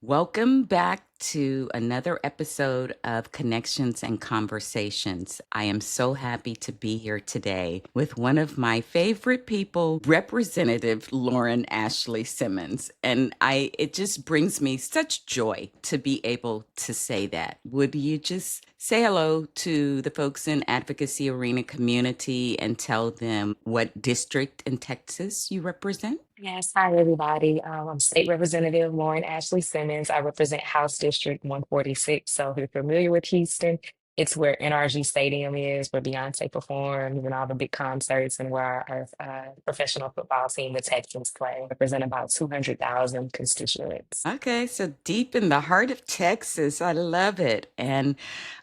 Welcome back to another episode of Connections and Conversations. I am so happy to be here today with one of my favorite people, Representative Lauren Ashley Simmons. And it just brings me such joy to be able to say that. Would you just say hello to the folks in Advocacy Arena community and tell them what district in Texas you represent? Yes, hi everybody. I'm State Representative Lauren Ashley Simmons. I represent House District 146. So if you're familiar with Houston, it's where NRG Stadium is, where Beyonce performs and all the big concerts, and where our professional football team, the Texans, play. Represent about 200,000 constituents. Okay, so deep in the heart of Texas, I love it, and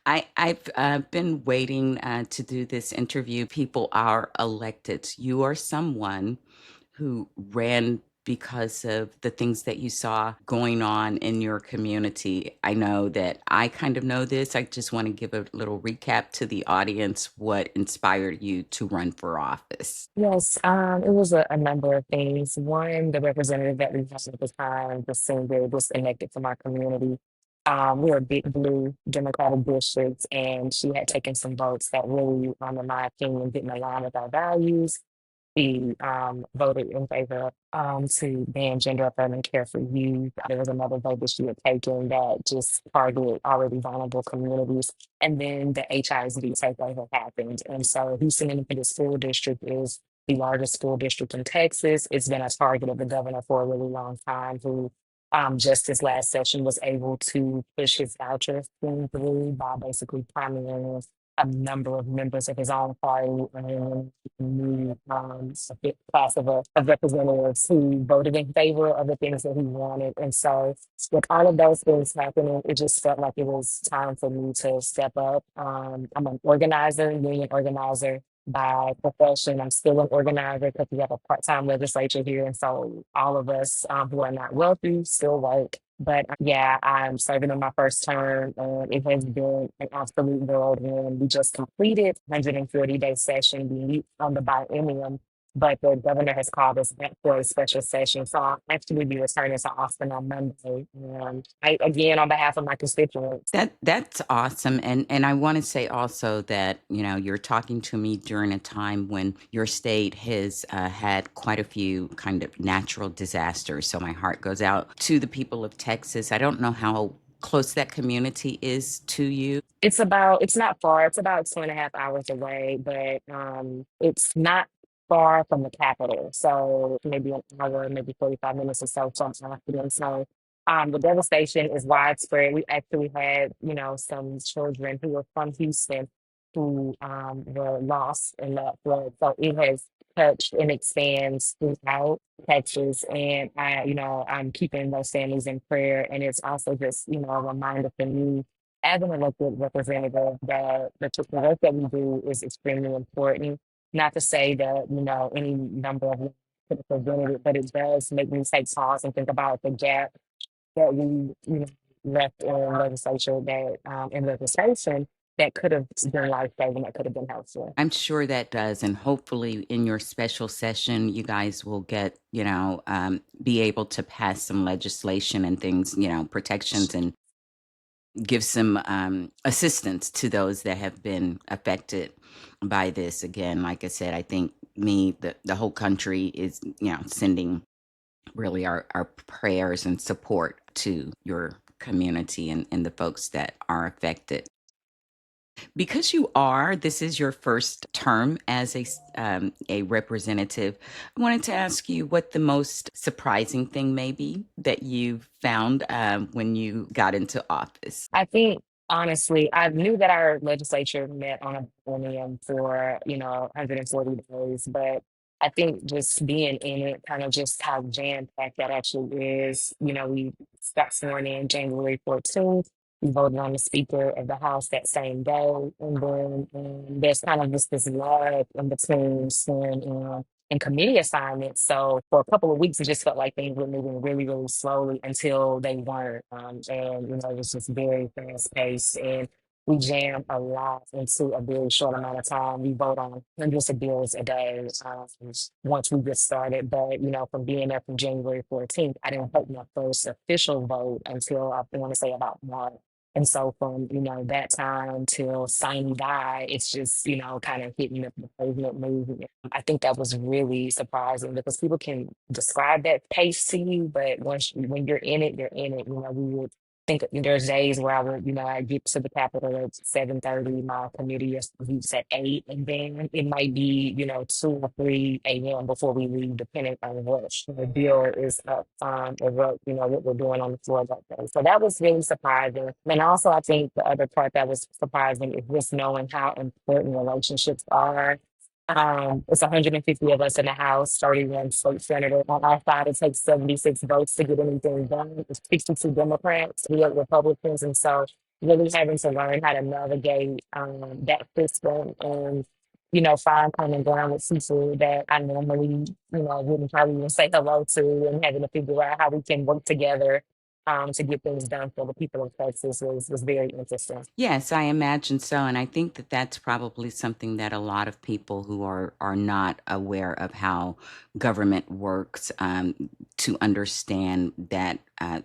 I've been waiting to do this interview. People are elected. You are someone who ran because of the things that you saw going on in your community. I know that I kind of know this. I just want to give a little recap to the audience what inspired you to run for office. Yes, it was a number of things. One, the representative that we had at the time just seemed very disconnected from our community. We were a big blue Democratic district, and she had taken some votes that really, in my opinion, didn't align with our values. She voted in favor to ban gender affirming care for youth. There was another vote that she had taken that just targeted already vulnerable communities. And then the HISD takeover happened. And so Houston Independent School District is the largest school district in Texas. It's been a target of the governor for a really long time, who just this last session was able to push his voucher scheme through by basically primarying a number of members of his own party and new a big class of representatives who voted in favor of the things that he wanted. And so, with all of those things happening, it just felt like it was time for me to step up. I'm an organizer, union organizer by profession. I'm still an organizer because we have a part-time legislature here, and so all of us who are not wealthy still work. But yeah, I'm serving in my first term, and it has been an absolute whirlwind. We just completed 140-day session. We meet on the biennium, but the governor has called us back for a special session. So I'll actually be returning to Austin on Monday. And again, on behalf of my constituents. That's awesome. And I want to say also that, you're talking to me during a time when your state has had quite a few kind of natural disasters. So my heart goes out to the people of Texas. I don't know how close that community is to you. It's not far. It's about 2.5 hours away, but it's not far from the capital. So maybe an hour, maybe 45 minutes or so from Austin. So the devastation is widespread. We actually had, some children who were from Houston who were lost in that flood. So it has touched and expands throughout Texas. And I'm keeping those families in prayer. And it's also just, a reminder for me as an elected representative that the work that we do is extremely important. Not to say that, any number of could have prevented it, but it does make me take pause and think about the gap that we, left in legislature that in legislation that could have been life saving, that could have been helpful. I'm sure that does. And hopefully, in your special session, you guys will get, be able to pass some legislation and things, protections and give some assistance to those that have been affected by this. Again, like I said, I think the whole country is, sending really our prayers and support to your community and the folks that are affected. Because this is your first term as a representative, I wanted to ask you what the most surprising thing may be that you found when you got into office. I think honestly, I knew that our legislature met on a biennium for, 140 days, but I think just being in it, kind of just how jam-packed that actually is. We got sworn in January 14th. We voted on the Speaker of the House that same day. And then there's kind of just this lag in between sworn in and committee assignments. So for a couple of weeks, it just felt like things were moving really, really slowly until they weren't. And it was just very fast paced. And we jam a lot into a very short amount of time. We vote on hundreds of bills a day once we get started. But, from being there from January 14th, I didn't take my first official vote until I want to say about March. And so from, that time till sign die, it's just, kind of hitting the pavement movement. I think that was really surprising because people can describe that pace to you, but when you're in it, you're in it. We would think there's days where I would, I get to the Capitol at 7:30, my committee leaves at 8, and then it might be, 2 or 3 a.m. before we leave, depending on what the bill is up, or what we're doing on the floor that day. So that was really surprising. And also, I think the other part that was surprising is just knowing how important relationships are. It's 150 of us in the House, 31 state senators. On our side, it takes 76 votes to get anything done. It's 62 Democrats, we have Republicans. And so, really having to learn how to navigate that system and, find common ground with people that I normally, wouldn't probably even say hello to, and having to figure out how we can work together to get things done for the people of Texas was very interesting. Yes, I imagine so, and I think that that's probably something that a lot of people who are not aware of how government works, to understand that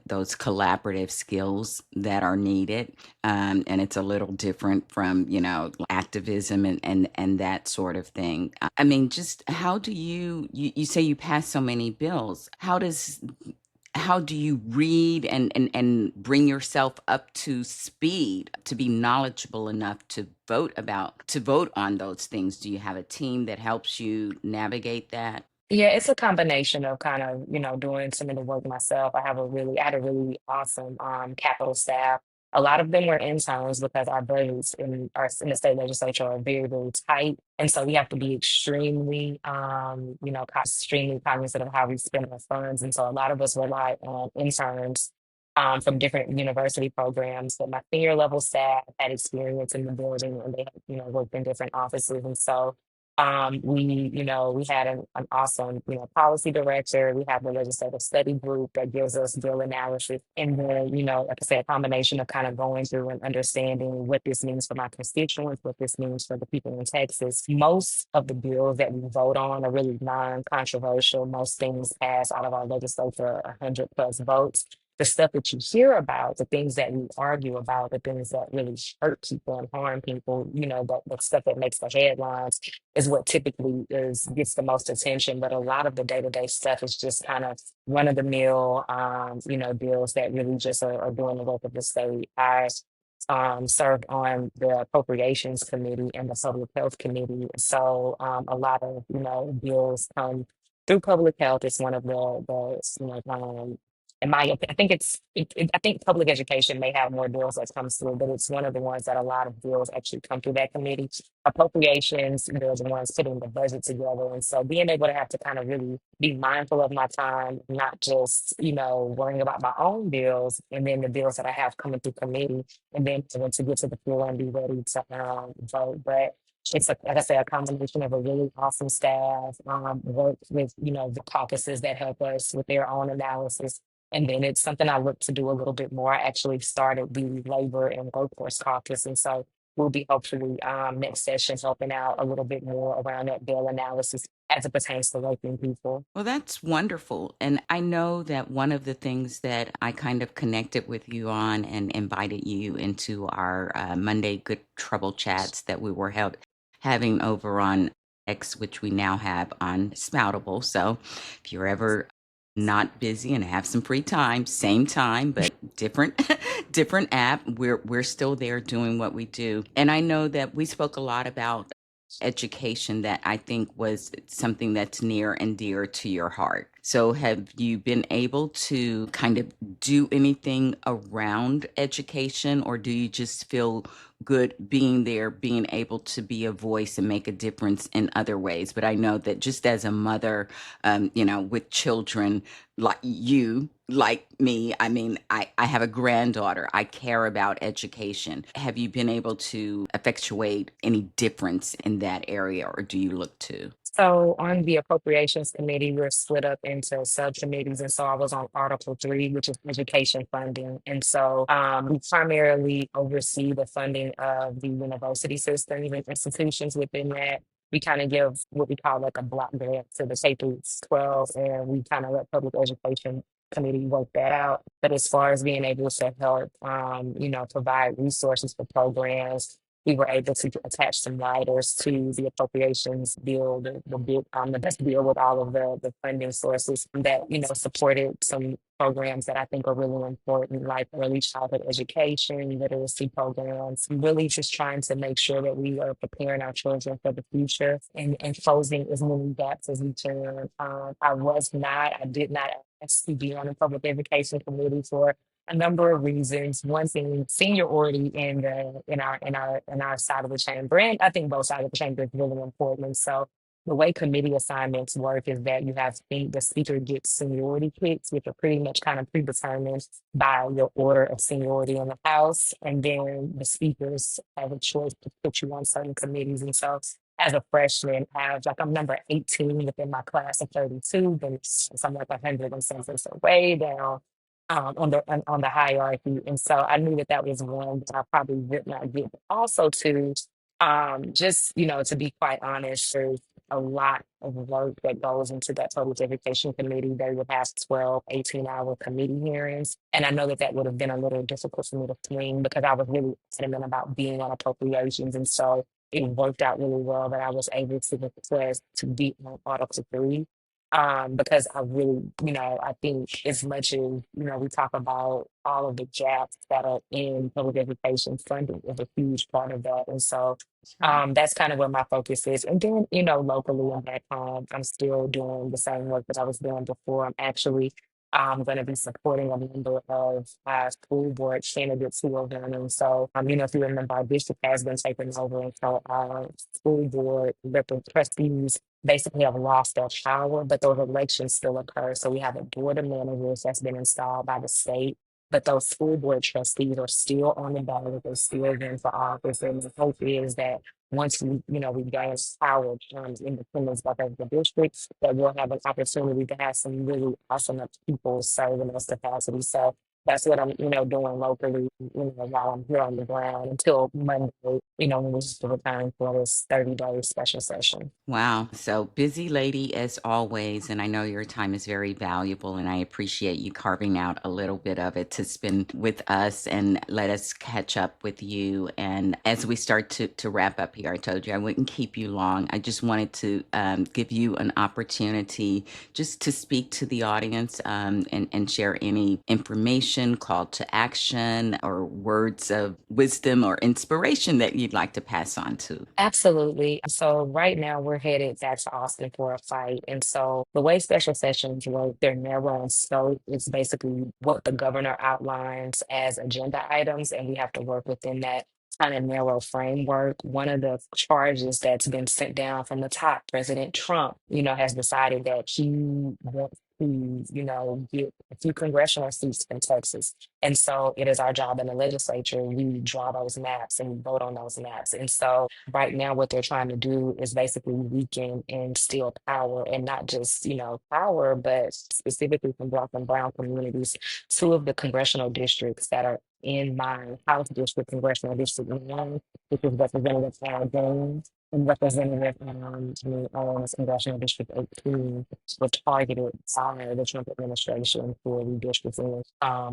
those collaborative skills that are needed, and it's a little different from activism and that sort of thing. I mean, just how do you say you pass so many bills? How do you read and bring yourself up to speed to be knowledgeable enough to vote on those things? Do you have a team that helps you navigate that? Yeah, it's a combination of kind of, doing some of the work myself. I had a really awesome capital staff. A lot of them were interns because our budgets in the state legislature are very, very tight. And so we have to be extremely, extremely cognizant of how we spend our funds. And so a lot of us rely on interns from different university programs. But my senior level staff had experience in the building and they, worked in different offices. And so we had an awesome, policy director. We have the legislative study group that gives us bill analysis. And then, like I said, a combination of kind of going through and understanding what this means for my constituents, what this means for the people in Texas. Most of the bills that we vote on are really non-controversial. Most things pass out of our legislature, 100 plus votes. The stuff that you hear about, the things that we argue about, the things that really hurt people and harm people, the stuff that makes the headlines is what typically gets the most attention. But a lot of the day-to-day stuff is just kind of run-of-the-mill, bills that really just are doing the work of the state. I served on the appropriations committee and the public health committee. So a lot of, bills come through public health. It's one of in my opinion, I think I think public education may have more bills that comes through, but it's one of the ones that a lot of bills actually come through that committee. Appropriations, they're the ones putting the budget together. And so being able to have to kind of really be mindful of my time, not just, worrying about my own bills and then the bills that I have coming through committee, and then to get to the floor and be ready to vote. But it's like I said, a combination of a really awesome staff, work with, the caucuses that help us with their own analysis. And then it's something I look to do a little bit more. I actually started the labor and workforce caucus. And so we'll be hopefully next session helping out a little bit more around that bill analysis as it pertains to working people. Well, that's wonderful. And I know that one of the things that I kind of connected with you on and invited you into our Monday Good Trouble chats that we were having over on X, which we now have on Spoutable. So if you're ever not busy and have some free time, same time, but different different app, we're still there doing what we do. And I know that we spoke a lot about education that I think was something that's near and dear to your heart. So have you been able to kind of do anything around education, or do you just feel good being there, being able to be a voice and make a difference in other ways? But I know that just as a mother, with children like you, like me, I mean, I have a granddaughter. I care about education. Have you been able to effectuate any difference in that area, or do you look to? So on the appropriations committee, we're split up into subcommittees. And so I was on Article 3, which is education funding. And so we primarily oversee the funding of the university systems and institutions within that. We kind of give what we call like a block grant to the K through 12, and we kind of let public education committee work that out. But as far as being able to help, provide resources for programs, we were able to attach some riders to the appropriations bill, the best bill with all of the funding sources that, supported some programs that I think are really important, like early childhood education, literacy programs, really just trying to make sure that we are preparing our children for the future and closing as many gaps as we can. I did not ask to be on the public education committee for a number of reasons. One thing, seniority in our side of the chamber, and I think both sides of the chamber is really important. And so the way committee assignments work is that the speaker gets seniority picks, which are pretty much kind of predetermined by your order of seniority in the house, and then the speakers have a choice to put you on certain committees. And so as a freshman, I'm number 18 within my class of 32, then I'm like 100 and something, so way down on the hierarchy. And so I knew that that was one that I probably would not get. But also to just, to be quite honest, there's a lot of work that goes into that public education committee. They would have 12, 18-hour committee hearings. And I know that that would have been a little difficult for me to swing because I was really adamant about being on appropriations. And so it worked out really well that I was able to request to be on Article 3, because I really, I think as much as, we talk about all of the gaps that are in public education funding is a huge part of that. And so Right. that's kind of where my focus is. And then, locally and back home, I'm still doing the same work that I was doing before. I'm actually going to be supporting a number of school board candidates who are running. So, if you remember, our district has been taken over. And so our school board trustees basically have lost their power, but those elections still occur. So we have a board of managers that's been installed by the state, but those school board trustees are still on the ballot. They're still running for office. And the hope is that once we gain power, independence back over the districts, that we'll have an opportunity to have some really awesome people serving in those capacities. So that's what I'm, doing locally, while I'm here on the ground until Monday, when we just return for this 30-day special session. Wow. So busy lady as always. And I know your time is very valuable. And I appreciate you carving out a little bit of it to spend with us and let us catch up with you. And as we start to wrap up here, I told you I wouldn't keep you long. I just wanted to give you an opportunity just to speak to the audience, and share any information, call to action, or words of wisdom or inspiration that you'd like to pass on to. Absolutely. So right now we're headed back to Austin for a fight. And so the way special sessions work, they're narrow in scope. It's basically what the governor outlines as agenda items, and we have to work within that kind of narrow framework. One of the charges that's been sent down from the top, President Trump, has decided that he wants to, get a few congressional seats in Texas. And so it is our job in the legislature. We draw those maps and we vote on those maps. And so right now, what they're trying to do is basically weaken and steal power, and not just, power, but specifically from Black and Brown communities. Two of the congressional districts that are in my House district, Congressional District 1, which is Representative Al Gaines, and Representative Congressional District 18, were targeted by the Trump administration for redistricting.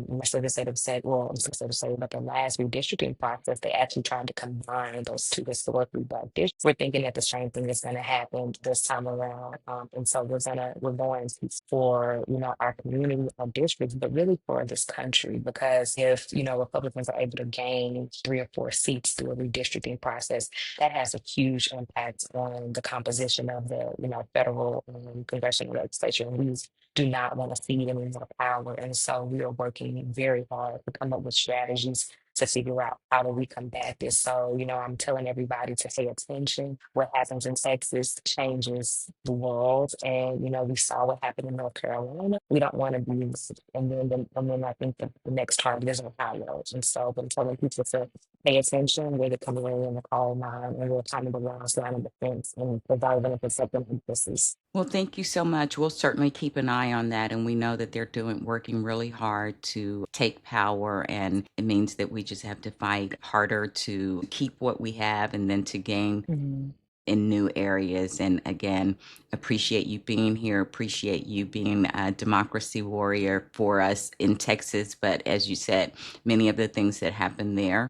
Legislative said, well, legislative said, but the last redistricting process, they actually tried to combine those two historically Black districts. We're thinking that the same thing is going to happen this time around. And so we're going for, our community, our districts, but really for this country, because if, Republicans are able to gain 3 or 4 seats through a redistricting process, that has a huge impact on the composition of the, federal congressional legislature. And we do not want to cede any more power. And so we are working very hard to come up with strategies to figure out how do we combat this. So, I'm telling everybody to pay attention. What happens in Texas changes the world. And, we saw what happened in North Carolina. We don't want to be, and then I think the next target is Ohio. And so, but I'm telling people to pay attention, we're the canary in the coal mine, and we're kind of the last line of defense in preserving and protecting businesses. Well, thank you so much. We'll certainly keep an eye on that. And we know that they're working really hard to take power. And it means that we just have to fight harder to keep what we have and then to gain Mhm. in new areas. And again, appreciate you being here, appreciate you being a democracy warrior for us in Texas. But as you said, many of the things that happen there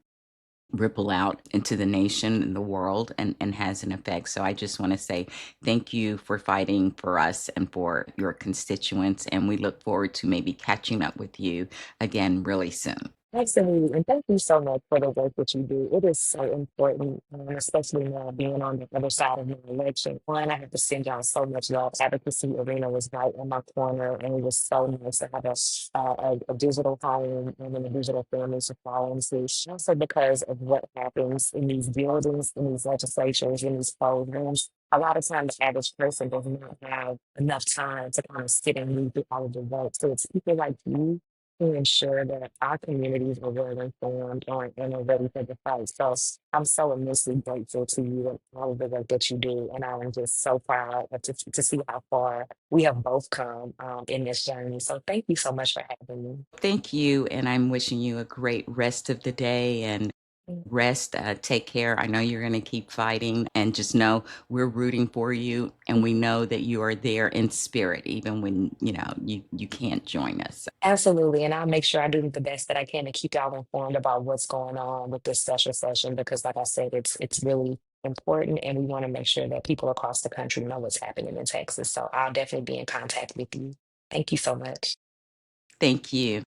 ripple out into the nation and the world and has an effect. So I just want to say thank you for fighting for us and for your constituents. And we look forward to maybe catching up with you again really soon. Absolutely. And thank you so much for the work that you do. It is so important, especially now being on the other side of the election. One, I have to send y'all so much love. Advocacy Arena was right in my corner, and it was so nice to have a digital home and then a digital family to fall into. Also, because of what happens in these buildings, in these legislatures, in these programs. A lot of times, the average person does not have enough time to kind of sit and read through all of the work. So it's people like you to ensure that our communities are well informed and are ready for the fight. So I'm so immensely grateful to you and all of the work that you do. And I'm just so proud to see how far we have both come in this journey. So thank you so much for having Thank you. And I'm wishing you a great rest of the day and me. rest. Take care. I know you're going to keep fighting and just know we're rooting for you. And we know that you are there in spirit, even when, you can't join us. Absolutely. And I'll make sure I do the best that I can to keep y'all informed about what's going on with this special session because like I said, it's really important and we want to make sure that people across the country know what's happening in Texas. So I'll definitely be in contact with you. Thank you so much. Thank you.